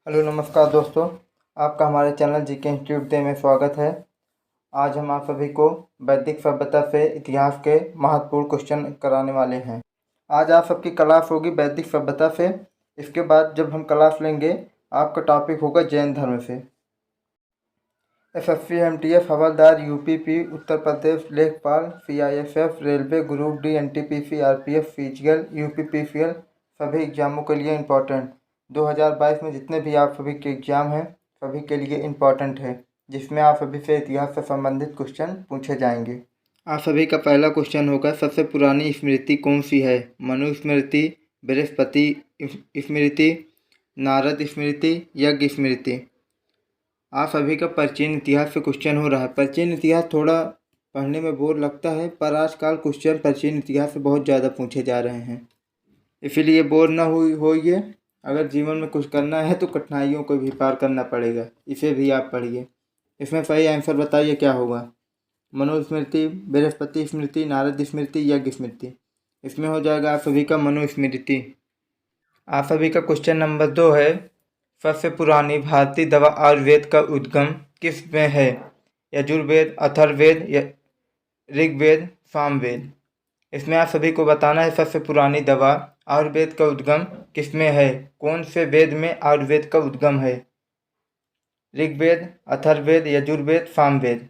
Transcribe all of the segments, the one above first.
Hello नमस्कार दोस्तों, आपका हमारे चैनल जीके इंस्टीट्यूट डे में स्वागत है। आज हम आप सभी को वैदिक सभ्यता से इतिहास के महत्वपूर्ण क्वेश्चन कराने वाले हैं। आज आप सबकी क्लास होगी वैदिक सभ्यता से। इसके बाद जब हम क्लास लेंगे आपका टॉपिक होगा जैन धर्म से। एसएससी एमटीएस हवलदार यूपीपी उत्तर प्रदेश लेखपाल CISF railway group D NTPC RPF physical UPPCL सभी एग्जामों के लिए इम्पोर्टेंट 2022 में जितने भी आप सभी के एग्ज़ाम हैं सभी के लिए इम्पोर्टेंट है, जिसमें आप सभी से इतिहास से संबंधित क्वेश्चन पूछे जाएंगे। आप सभी का पहला क्वेश्चन होगा, सबसे पुरानी स्मृति कौन सी है? मनुस्मृति, बृहस्पति स्मृति, नारद स्मृति, यज्ञ स्मृति। आप सभी का प्राचीन इतिहास से क्वेश्चन हो रहा है। प्राचीन इतिहास थोड़ा पढ़ने में बोर लगता है, पर आजकल क्वेश्चन प्राचीन इतिहास से बहुत ज़्यादा पूछे जा रहे हैं, इसीलिए बोर ना होइए। अगर जीवन में कुछ करना है तो कठिनाइयों को भी पार करना पड़ेगा, इसे भी आप पढ़िए। इसमें सही आंसर बताइए क्या होगा? मनुस्मृति, बृहस्पति स्मृति, नारद स्मृति, यज्ञ स्मृति। इसमें हो जाएगा आप सभी का मनुस्मृति। आप सभी का क्वेश्चन नंबर 2 है, सबसे पुरानी भारतीय दवा आयुर्वेद का उद्गम किस में है? यजुर्वेद, अथर्ववेद, ऋग्वेद, सामवेद। इसमें आप सभी को बताना है सबसे पुरानी दवा आयुर्वेद का उद्गम किसमें है? कौन से वेद में आयुर्वेद का उद्गम है? ऋग्वेद, अथर्ववेद, यजुर्वेद, सामवेद।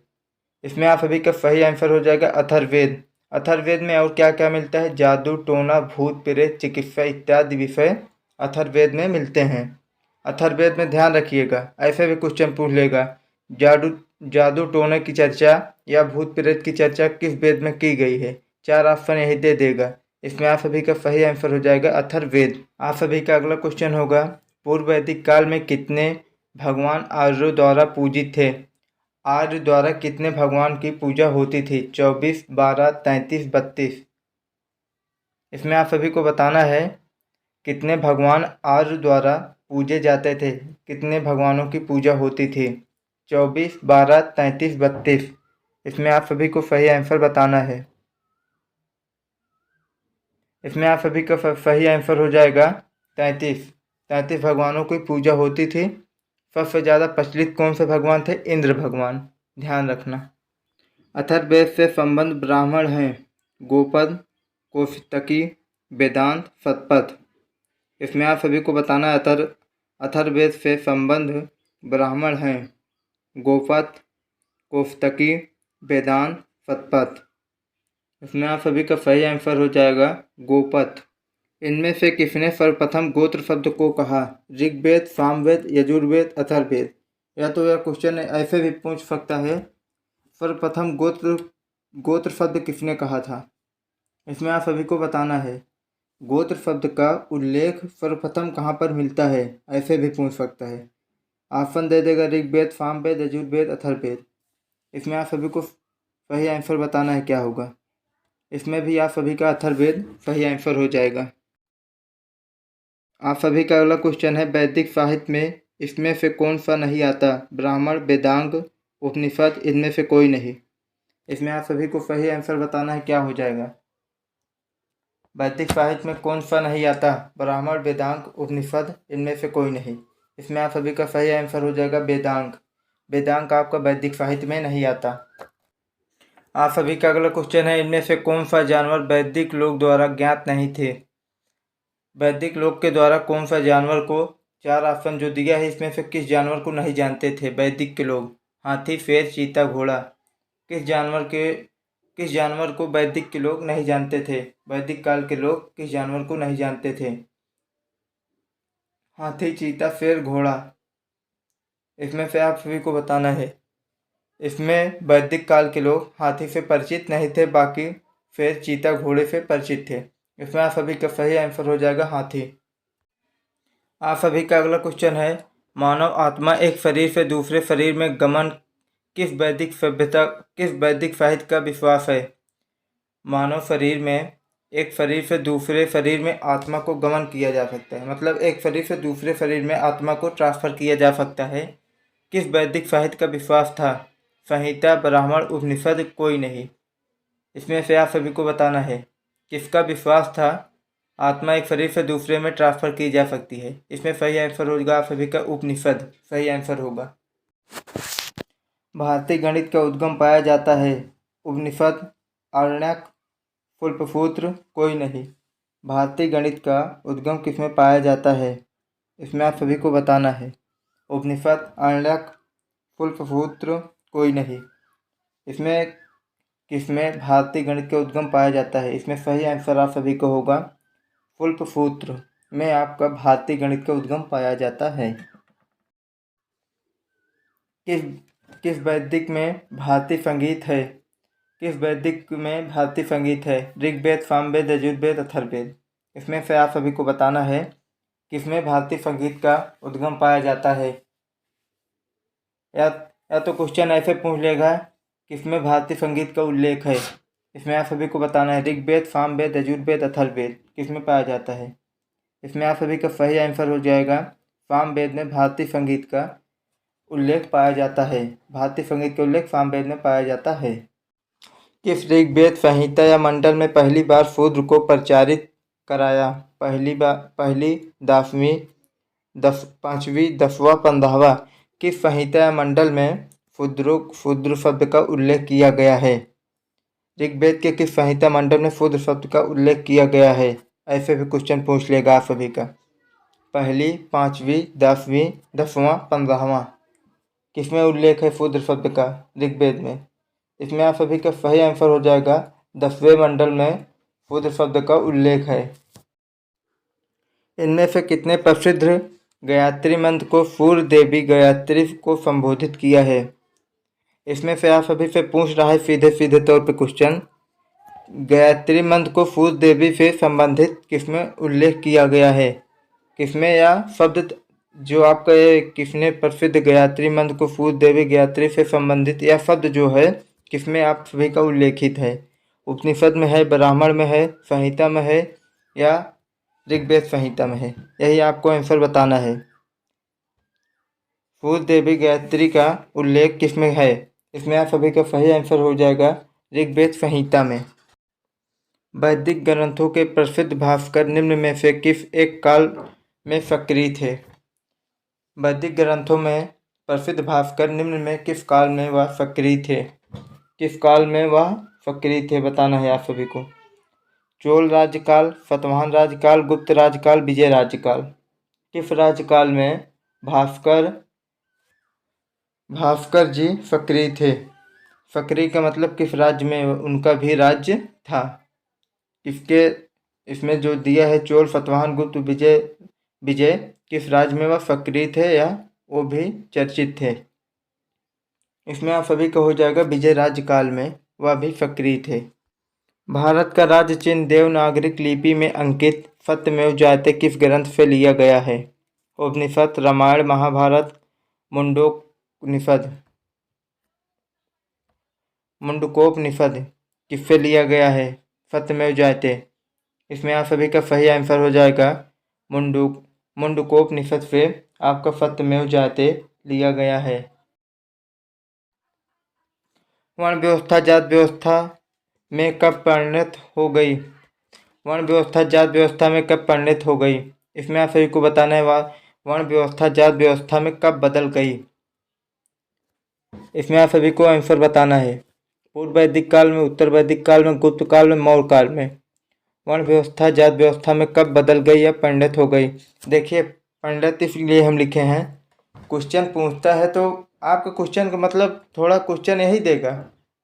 इसमें आप सभी का सही आंसर हो जाएगा अथर्ववेद। अथर्ववेद में और क्या क्या मिलता है? जादू टोना भूत प्रेत चिकित्सा इत्यादि विषय अथर्ववेद में मिलते हैं। अथर्ववेद में ध्यान रखिएगा, ऐसे भी क्वेश्चन पूछ लेगा, जादू टोने की चर्चा या भूत प्रेत की चर्चा किस वेद में की गई है? 4 ऑप्शन यही दे देगा। इसमें आप सभी का सही आंसर हो जाएगा अथर्ववेद। आप सभी का अगला क्वेश्चन होगा, पूर्व वैदिक काल में कितने भगवान आर्यों द्वारा पूजित थे? आर्य द्वारा कितने भगवान की पूजा होती थी? 24, 12, 33, 32। इसमें आप सभी को बताना है कितने भगवान आर्य द्वारा पूजे जाते थे, कितने भगवानों की पूजा होती थी? 24, 12, 33, 32। इसमें आप सभी को सही आंसर बताना है। इसमें आप सभी का सही आंसर हो जाएगा 33। 33 भगवानों की पूजा होती थी। सबसे ज़्यादा प्रचलित कौन से भगवान थे? इंद्र भगवान, ध्यान रखना। अथर्ववेद से संबंध ब्राह्मण हैं गोपद, कौशितकी, वेदांत, शतपथ। इसमें आप सभी को बताना है अथर्ववेद से संबंध ब्राह्मण हैं गोपद, कौशितकी, वेदांत, शतपथ। इसमें आप सभी का सही आंसर हो जाएगा गोपथ। इनमें से किसने सर्वप्रथम गोत्र शब्द को कहा? ऋग्वेद, सामवेद, यजुर्वेद, अथर्ववेद। या तो यह क्वेश्चन ऐसे भी पूछ सकता है, सर्वप्रथम गोत्र शब्द किसने कहा था? इसमें आप सभी को बताना है गोत्र शब्द का उल्लेख सर्वप्रथम कहाँ पर मिलता है, ऐसे भी पूछ सकता है। ऑप्शन दे देगा ऋग्वेद, सामवेद, यजुर्वेद, अथर्ववेद। इसमें आप सभी को सही आंसर बताना है क्या होगा। इसमें भी आप सभी का अथर्ववेद सही आंसर हो जाएगा। आप सभी का अगला क्वेश्चन है, वैदिक साहित्य में इसमें से कौन सा नहीं आता? ब्राह्मण, वेदांग, उपनिषद, इनमें से कोई नहीं। इसमें आप सभी को सही आंसर बताना है क्या हो जाएगा। वैदिक साहित्य में कौन सा नहीं आता? ब्राह्मण, वेदांग, उपनिषद, इनमें से कोई नहीं। इसमें आप सभी का सही आंसर हो जाएगा वेदांग। वेदांग आपका वैदिक साहित्य में नहीं आता। आप सभी का अगला क्वेश्चन है, इनमें से कौन सा जानवर वैदिक लोग द्वारा ज्ञात नहीं थे? वैदिक लोग के द्वारा कौन सा जानवर को 4 ऑप्शन जो दिया है, इसमें से किस जानवर को नहीं जानते थे वैदिक के लोग? हाथी, शेर, चीता, घोड़ा। किस जानवर को वैदिक के लोग नहीं जानते थे? वैदिक काल के लोग किस जानवर को नहीं जानते थे? हाथी, चीता, शेर, घोड़ा। इसमें से आप सभी को बताना है। इसमें वैदिक काल के लोग हाथी से परिचित नहीं थे, बाकी शेर, चीता, घोड़े से परिचित थे। इसमें आप सभी का सही आंसर हो जाएगा हाथी। आप सभी का अगला क्वेश्चन है, मानव आत्मा एक शरीर से दूसरे शरीर में गमन किस वैदिक साहित्य का विश्वास है? मानव शरीर में एक शरीर से दूसरे शरीर में आत्मा को गमन किया जा सकता है, मतलब एक शरीर से दूसरे शरीर में आत्मा को ट्रांसफर किया जा सकता है। किस वैदिक साहित्य का विश्वास था? संहिता, ब्राह्मण, उपनिषद, कोई नहीं। इसमें से आप सभी को बताना है किसका विश्वास था। आत्मा एक शरीर से दूसरे में ट्रांसफर की जा सकती है। इसमें सही आंसर होगा आप सभी का उपनिषद सही आंसर होगा। भारतीय गणित का उद्गम पाया जाता है। उपनिषद, आरण्यक, फुल्लसूत्र, कोई नहीं। भारतीय गणित का उद्गम किसमें पाया जाता है, इसमें आप सभी को बताना है। उपनिषद, आरण्यक, फुल्लसूत्र, कोई नहीं। इसमें किसमें भारतीय गणित का उद्गम पाया जाता है, इसमें सही आंसर आप सभी को होगा फुल्लसूत्र में आपका भारतीय गणित का उद्गम पाया जाता है। किस किस वैदिक में भारतीय संगीत है, किस वैदिक में भारतीय संगीत है? ऋग्वेद, सामवेद, यजुर्वेद, अथर्ववेद। इसमें से आप सभी को बताना है किसमें भारतीय संगीत का उद्गम पाया जाता है। या तो क्वेश्चन ऐसे पूछ लेगा किसमें भारतीय संगीत का उल्लेख है। इसमें आप सभी को बताना है ऋग्वेद, सामवेद, यजुर्वेद, अथर्ववेद किसमें पाया जाता है। इसमें आप सभी का सही आंसर हो जाएगा सामवेद में भारतीय संगीत का उल्लेख पाया जाता है। भारतीय संगीत का उल्लेख सामवेद में पाया जाता है। किस ऋग्वेद संहिता या मंडल में पहली बार शूद्र को प्रचारित कराया? पहली 10वीं, 5वीं, 10वां, 15वां। किस संहिता या मंडल में शूद्र शब्द का उल्लेख किया गया है? ऋग्वेद के किस संहिता मंडल में शूद्र शब्द का उल्लेख किया गया है? ऐसे भी क्वेश्चन पूछ लेगा आप सभी का। पहली, 5वीं, 10वीं, 10वां, 15वां। किसमें उल्लेख है शूद्र शब्द का? ऋग्वेद में। इसमें आप सभी का सही आंसर हो जाएगा 10वें मंडल में शूद्र शब्द का उल्लेख है। इनमें से कितने प्रसिद्ध गायत्री मंत्र को सूर्य देवी गायत्री को संबोधित किया है? इसमें से आप सभी से पूछ रहा है सीधे तौर पे क्वेश्चन, गायत्री मंत्र को सूर्य देवी से संबंधित किसमें उल्लेख किया गया है? किसमें या शब्द जो आपका ये किसने प्रसिद्ध गायत्री मंत्र को सूर्य देवी गायत्री से संबंधित या शब्द जो है किसमें आप सभी का उल्लेखित है? उपनिषद में है, ब्राह्मण में है, संहिता में है या ऋग्वेद संहिता में है? यही आपको आंसर बताना है। सूर्य देवी गायत्री का उल्लेख किसमें है? इसमें आप सभी का सही आंसर हो जाएगा ऋग्वेद संहिता में। वैदिक ग्रंथों के प्रसिद्ध भास्कर निम्न में से किस एक काल में सक्रिय थे? वैदिक ग्रंथों में प्रसिद्ध भास्कर निम्न में किस काल में वह सक्रिय थे? किस काल में वह सक्रिय थे बताना है आप सभी को। चोल राज्यकाल, सातवाहन राज्यकाल, गुप्त राज्यकाल, विजय राज्यकाल। किस राज्यकाल में भास्कर जी सक्रिय थे? सक्रिय का मतलब किस राज्य में उनका भी राज्य था। इसके इसमें जो दिया है चोल, सातवाहन, गुप्त, विजय किस राज्य में वह सक्रिय थे या वो भी चर्चित थे? इसमें आप सभी का हो जाएगा विजय राज्यकाल में वह भी सक्रिय थे। भारत का राज्य चिन्ह देवनागरिक लिपि में अंकित सत्यमेव जयते किस ग्रंथ से लिया गया है? उपनिषद, रामायण, महाभारत, मुंडकोपनिषद किससे लिया गया है सत्यमेव जयते? इसमें आप सभी का सही आंसर हो जाएगा मुंडकोपनिषद से आपका सत्यमेव जयते लिया गया है। वर्ण व्यवस्था जात व्यवस्था में कब परिणत हो गई? वर्ण व्यवस्था जात व्यवस्था में कब परिणत हो गई? इसमें आप सभी को बताना है वर्ण व्यवस्था जात व्यवस्था में कब बदल गई? इसमें आप सभी को आंसर बताना है। पूर्व वैदिक काल में, उत्तर वैदिक काल में, गुप्त काल में, मौर्य काल में। वर्ण व्यवस्था जात व्यवस्था में कब बदल गई या परिणत हो गई? देखिए परिणत इसलिए हम लिखे हैं, क्वेश्चन पूछता है तो आपका क्वेश्चन का मतलब थोड़ा क्वेश्चन यही देगा,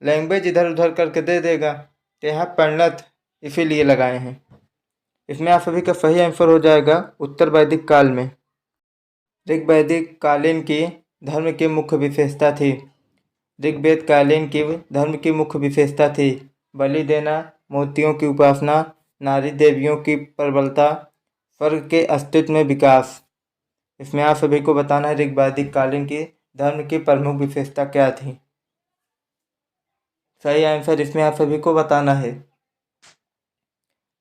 लैंग्वेज इधर उधर करके दे देगा, तो यहाँ परिणत इसीलिए लगाए हैं। इसमें आप सभी का सही आंसर हो जाएगा उत्तर वैदिक काल में। ऋग्वैदिक कालीन की धर्म की मुख्य विशेषता थी। ऋग्वेद कालीन की धर्म की मुख्य विशेषता थी बलि देना, मूर्तियों की उपासना, नारी देवियों की प्रबलता, स्वर्ग के अस्तित्व में विकास। इसमें आप सभी को बताना है ऋग्वैदिक कालीन की धर्म की प्रमुख विशेषता क्या थी। सही आंसर इसमें आप सभी को बताना है।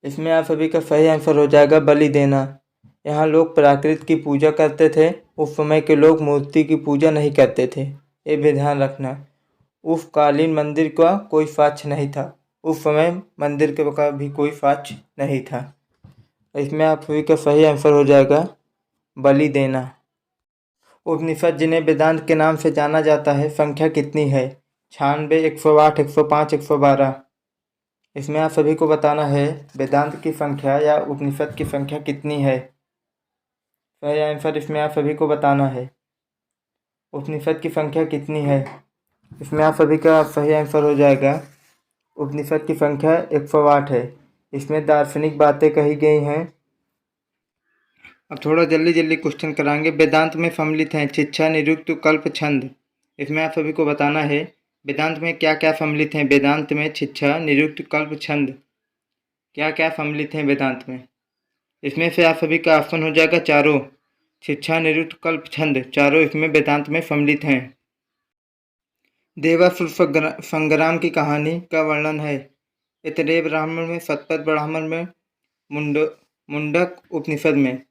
इसमें आप सभी का सही आंसर हो जाएगा बलि देना। यहाँ लोग प्राकृत की पूजा करते थे, उस समय के लोग मूर्ति की पूजा नहीं करते थे, ये भी ध्यान रखना। उस कालीन मंदिर का कोई साक्ष्य नहीं था, उस समय मंदिर के का भी कोई साक्ष्य नहीं था। इसमें आप सभी का सही आंसर हो जाएगा बलि देना। उपनिषद जिन्हें वेदांत के नाम से जाना जाता है, संख्या कितनी है? 96, 108, 105, 112। इसमें आप सभी को बताना है वेदांत की संख्या या उपनिषद की संख्या कितनी है। सही आंसर इसमें आप सभी को बताना है उपनिषद की संख्या कितनी है। इसमें आप सभी का सही आंसर हो जाएगा उपनिषद की संख्या 108 है। इसमें दार्शनिक बातें कही गई हैं। अब थोड़ा जल्दी जल्दी क्वेश्चन कराएंगे। वेदांत में सम्मिलित हैं शिक्षा, निरुक्त, कल्प, छंद। इसमें आप सभी को बताना है वेदांत में क्या क्या सम्मिलित हैं। वेदांत में शिक्षा, निरुक्त, कल्प, छंद क्या क्या सम्मिलित हैं वेदांत में। इसमें से आप सभी का ऑप्शन हो जाएगा चारों। शिक्षा, निरुक्त, कल्प, छंद चारों इसमें वेदांत में सम्मिलित हैं। देवासुर संग्राम की कहानी का वर्णन है। ऐतरेय ब्राह्मण में, शतपथ ब्राह्मण में, मुंडक उपनिषद में।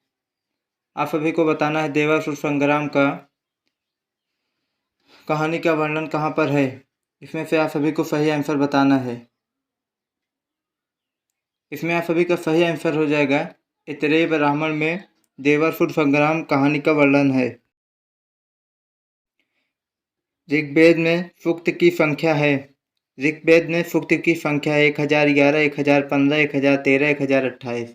आप सभी को बताना है देवासुर संग्राम का कहानी का वर्णन कहाँ पर है। इसमें से आप सभी को सही आंसर बताना है। इसमें आप सभी का सही आंसर हो जाएगा ऐतरेय ब्राह्मण में देवासुर संग्राम कहानी का वर्णन है। ऋग्वेद में सूक्त की संख्या है। ऋग्वेद में सूक्त की संख्या है 1011, 1015, 1013, 1028।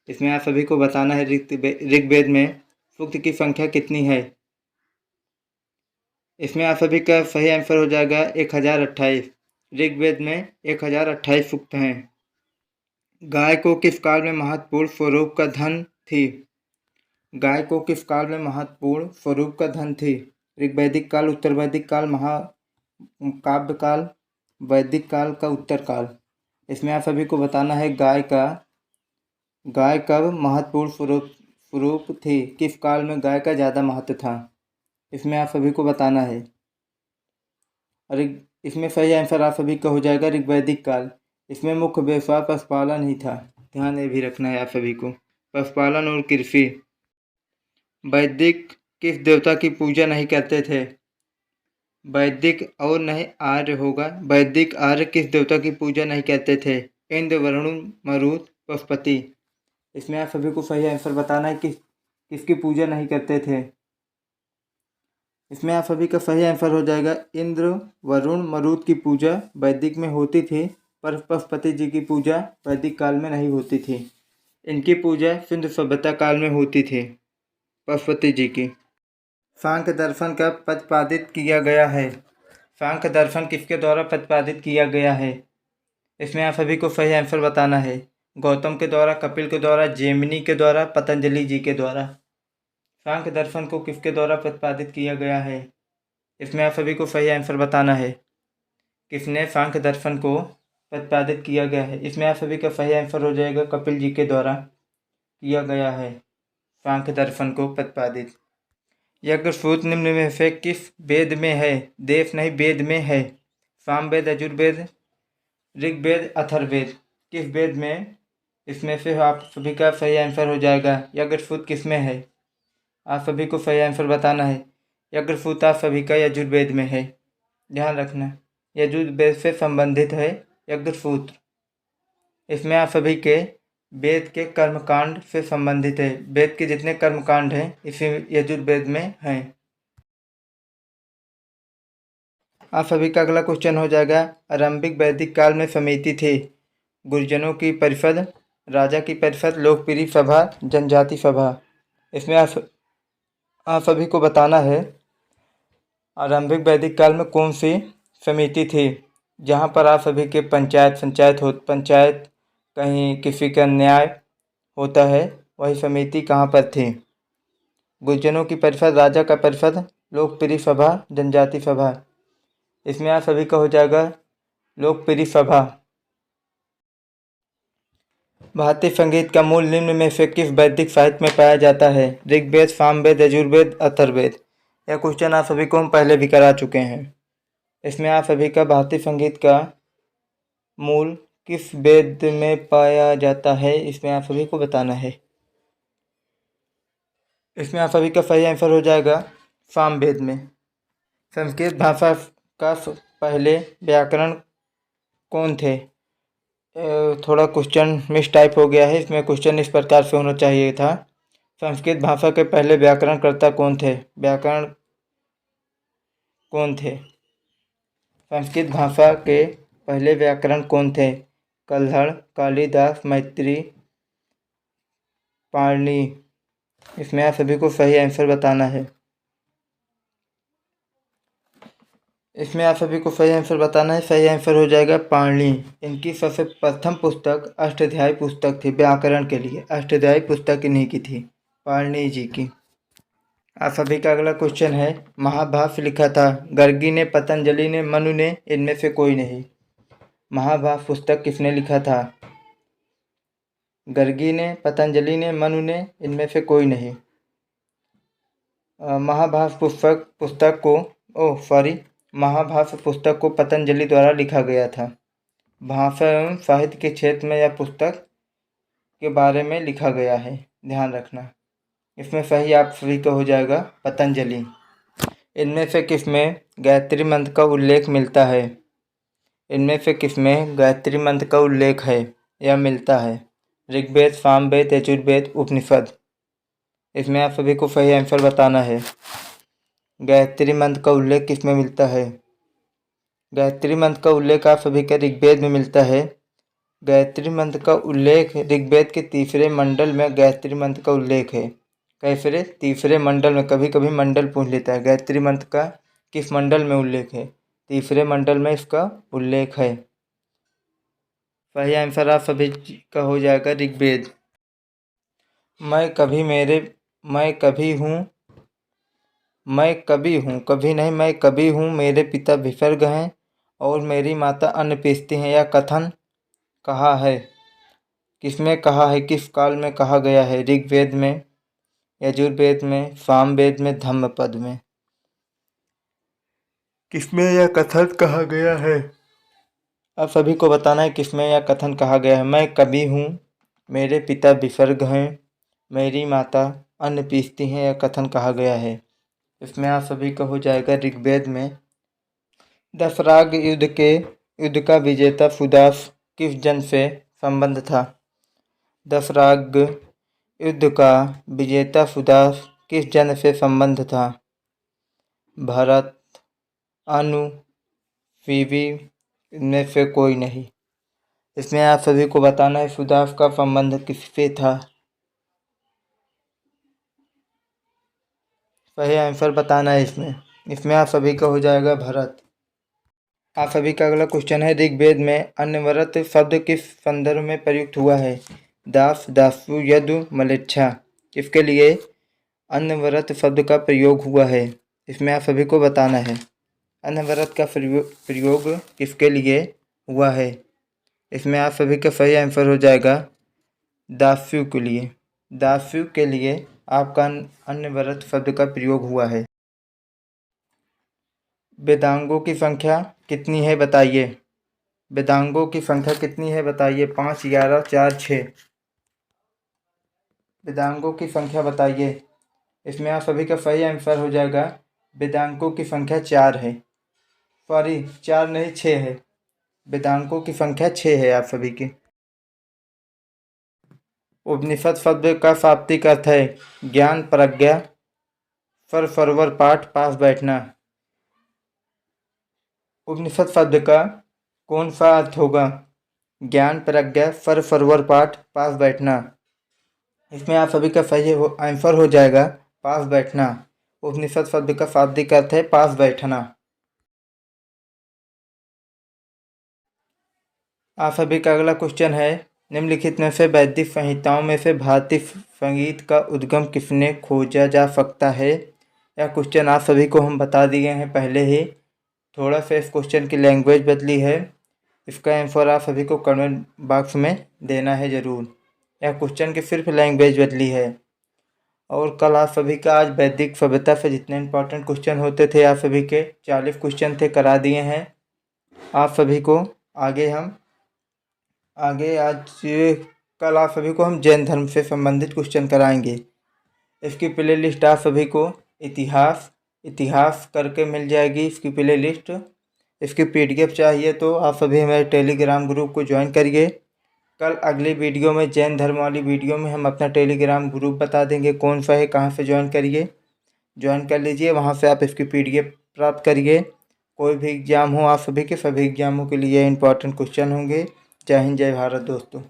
इसमें आप सभी को बताना है ऋग्वेद में सूक्त की संख्या कितनी है। इसमें आप सभी का सही आंसर हो जाएगा 1028। ऋग्वेद में 1028 सूक्त हैं। गाय को किस काल में महत्वपूर्ण स्वरूप का धन थी? गाय को किस काल में महत्वपूर्ण स्वरूप का धन थी? ऋग्वैदिक काल, उत्तर वैदिक काल, महाकाव्य काल, वैदिक काल का उत्तर काल। इसमें आप सभी को बताना है गाय कब महत्वपूर्ण स्वरूप थी, किस काल में गाय का ज़्यादा महत्व था। इसमें आप सभी को बताना है। और इसमें सही आंसर आप सभी का हो जाएगा ऋग्वैदिक काल। इसमें मुख्य व्यवसाय पशुपालन ही था। ध्यान ये भी रखना है आप सभी को, पशुपालन और कृषि। वैदिक किस देवता की पूजा नहीं करते थे? वैदिक और नहीं आर्य होगा। वैदिक आर्य किस देवता की पूजा नहीं करते थे? इंद्र, वरुण, मरुत, बृहस्पति। इसमें आप सभी को सही आंसर बताना है कि किसकी पूजा नहीं करते थे। इसमें आप सभी का सही आंसर हो जाएगा इंद्र, वरुण, मरुत की पूजा वैदिक में होती थी, पर बृहस्पति जी की पूजा वैदिक काल में नहीं होती थी। इनकी पूजा सिंधु सभ्यता काल में होती थी, बृहस्पति जी की। सांख्य दर्शन का प्रतिपादित किया गया है। सांख्य दर्शन किसके द्वारा प्रतिपादित किया गया है? इसमें आप सभी को सही आंसर बताना है। गौतम के द्वारा, कपिल के द्वारा, जेमिनी के द्वारा, पतंजलि जी के द्वारा। सांख्य दर्शन को किसके द्वारा प्रतिपादित किया गया है? इसमें आप सभी को सही आंसर बताना है किसने सांख्य दर्शन को प्रतिपादित किया गया है। इसमें आप सभी का सही आंसर हो जाएगा कपिल जी के द्वारा किया गया है सांख्य दर्शन को प्रतिपादित। यज्ञसूत्र निम्न में से किस वेद में है? देश नहीं, वेद में है। सामवेद, यजुर्वेद, ऋग्वेद, अथर्ववेद। किस वेद में? इसमें से आप सभी का सही आंसर हो जाएगा यज्ञसूत्र किस में है। आप सभी को सही आंसर बताना है। यज्ञसूत्र आप सभी का यजुर्वेद में है। ध्यान रखना, यजुर्वेद से संबंधित है यज्ञसूत्र। इसमें आप सभी के वेद के कर्मकांड से संबंधित है। वेद के जितने कर्मकांड हैं इसी यजुर्वेद में हैं। आप सभी का अगला क्वेश्चन हो जाएगा आरंभिक वैदिक काल में समिति थी। गुरुजनों की परिषद, राजा की परिषद, लोकप्रिय सभा, जनजाति सभा। इसमें आप सभी को बताना है आरंभिक वैदिक काल में कौन सी समिति थी जहाँ पर आप सभी के पंचायत कहीं किसी का न्याय होता है, वही समिति कहाँ पर थी? गुरुजनों की परिषद, राजा का परिषद, लोकप्रिय सभा, जनजाति सभा। इसमें आप सभी का हो जाएगा लोकप्रिय सभा। भारतीय संगीत का मूल निम्न में से किस वैदिक साहित्य में पाया जाता है? ऋग्वेद, सामवेद, यजुर्वेद, अथर्ववेद। यह क्वेश्चन आप सभी को हम पहले भी करा चुके हैं। इसमें आप सभी का भारतीय संगीत का मूल किस वेद में पाया जाता है, इसमें आप सभी को बताना है। इसमें आप सभी का सही आंसर हो जाएगा सामवेद में। संस्कृत भाषा का पहले व्याकरण कौन थे? थोड़ा क्वेश्चन मिस टाइप हो गया है। इसमें क्वेश्चन इस प्रकार से होना चाहिए था। संस्कृत भाषा के पहले व्याकरणकर्ता कौन थे? संस्कृत भाषा के पहले व्याकरण कौन थे? कल्हड़, कालिदास, मैत्री, पाणिनि। इसमें आप सभी को सही आंसर बताना है। सही आंसर हो जाएगा पाणिनि। इनकी सबसे प्रथम पुस्तक अष्टाध्यायी पुस्तक थी व्याकरण के लिए। अष्टाध्यायी पुस्तक इन्हीं की थी, पाणिनि जी की। आप सभी का अगला क्वेश्चन है, महाभाष्य लिखा था गर्गी ने, पतंजलि ने, मनु ने, इनमें से कोई नहीं। महाभाष्य पुस्तक किसने लिखा था? गर्गी ने, पतंजलि ने, मनु ने, इनमें से कोई नहीं। महाभाष्य पुस्तक को पतंजलि द्वारा लिखा गया था। भाषा एवं साहित्य के क्षेत्र में यह पुस्तक के बारे में लिखा गया है, ध्यान रखना। इसमें सही आप सभी का हो जाएगा पतंजलि। इनमें से किसमें गायत्री मंत्र का उल्लेख मिलता है? या मिलता है? ऋग्वेद, सामवेद, यजुर्वेद, उपनिषद। इसमें आप सभी को सही आंसर बताना है। गायत्री मंत्र का उल्लेख किसमें मिलता है? गायत्री मंत्र का उल्लेख आप सभी का ऋग्वेद में मिलता है। गायत्री मंत्र का उल्लेख ऋग्वेद के तीसरे मंडल में गायत्री मंत्र का उल्लेख है। कैसे? तीसरे मंडल में। कभी कभी मंडल पूछ लेता है। गायत्री मंत्र का किस मंडल में उल्लेख है? तीसरे मंडल में इसका उल्लेख है। सही आंसर आप सभी का हो जाएगा ऋग्वेद। मैं कभी हूँ, मेरे पिता विसर्ग हैं और मेरी माता अन्न पीसती हैं। यह कथन कहा है? किसमें कहा है? किस काल में कहा गया है? ऋग्वेद में, यजुर्वेद में, सामवेद में, धम्मपद में। किसमें यह कथन कहा गया है? आप सभी को बताना है किसमें यह कथन कहा गया है। मैं कवि हूँ, मेरे पिता विसर्ग हैं, मेरी माता अन्न पीसती हैं, यह कथन कहा गया है। इसमें आप सभी का हो जाएगा ऋग्वेद में। दशराग युद्ध का विजेता सुदास किस जन से संबंध था? दशराग युद्ध का विजेता सुदास किस जन से संबंध था? भरत, अनु, विवि, इनमें से कोई नहीं। इसमें आप सभी को बताना है सुदास का संबंध किससे था। सही आंसर बताना है इसमें आप सभी का हो जाएगा भरत। आप सभी का अगला क्वेश्चन है, ऋग्वेद में अनवरत शब्द किस संदर्भ में प्रयुक्त हुआ है? दास, दासु, यदु, मलेच्छा। किसके लिए अनवरत शब्द का प्रयोग हुआ है? इसमें आप सभी को बताना है अनवरत का प्रयोग किसके लिए हुआ है। इसमें आप सभी का सही आंसर हो जाएगा दास्यु के लिए। दास्यु के लिए आपका अनवरत शब्द का प्रयोग हुआ है। वेदांगों की संख्या कितनी है बताइए? वेदांगों की संख्या कितनी है बताइए? 5, 11, 4, 6। वेदांगों की संख्या बताइए। इसमें आप सभी का सही आंसर हो जाएगा वेदांगों की संख्या 4 है। सॉरी, 4 नहीं 6 है। वेदांगों की संख्या 6 है आप सभी की। उपनिषद शब्द का शाब्दिक अर्थ है ज्ञान, प्रज्ञा, सरोवर, पाठ, पास बैठना। उपनिषद शब्द का कौन सा अर्थ होगा? ज्ञान, प्रज्ञा, सरोवर, पाठ, पास बैठना। इसमें आप सभी का सही आंसर हो जाएगा पास बैठना। उपनिषद शब्द का शाब्दिक अर्थ है पास बैठना। आप सभी का अगला क्वेश्चन है, निम्नलिखित में से वैदिक संहिताओं में से भारतीय संगीत का उद्गम किसने खोजा जा सकता है? यह क्वेश्चन आप सभी को हम बता दिए हैं पहले ही। थोड़ा सा इस क्वेश्चन की लैंग्वेज बदली है। इसका आंसर आप सभी को कमेंट बॉक्स में देना है ज़रूर। यह क्वेश्चन की सिर्फ लैंग्वेज बदली है। और कल आप सभी का आज वैदिक सभ्यता से जितने इंपॉर्टेंट क्वेश्चन होते थे आप सभी के 40 क्वेश्चन थे, करा दिए हैं आप सभी को। कल आप सभी को हम जैन धर्म से संबंधित क्वेश्चन कराएंगे। इसकी प्ले लिस्ट आप सभी को इतिहास करके मिल जाएगी। इसकी प्ले लिस्ट, इसकी PDF चाहिए तो आप सभी हमारे टेलीग्राम ग्रुप को ज्वाइन करिए। कल अगली वीडियो में, जैन धर्म वाली वीडियो में, हम अपना टेलीग्राम ग्रुप बता देंगे कौन सा है, कहाँ से ज्वाइन करिए, ज्वाइन कर लीजिए। वहाँ से आप इसकी PDF प्राप्त करिए। कोई भी एग्ज़ाम हो, आप सभी के सभी एग्ज़ामों के लिए इंपॉर्टेंट क्वेश्चन होंगे। जय हिंद, जय भारत दोस्तों।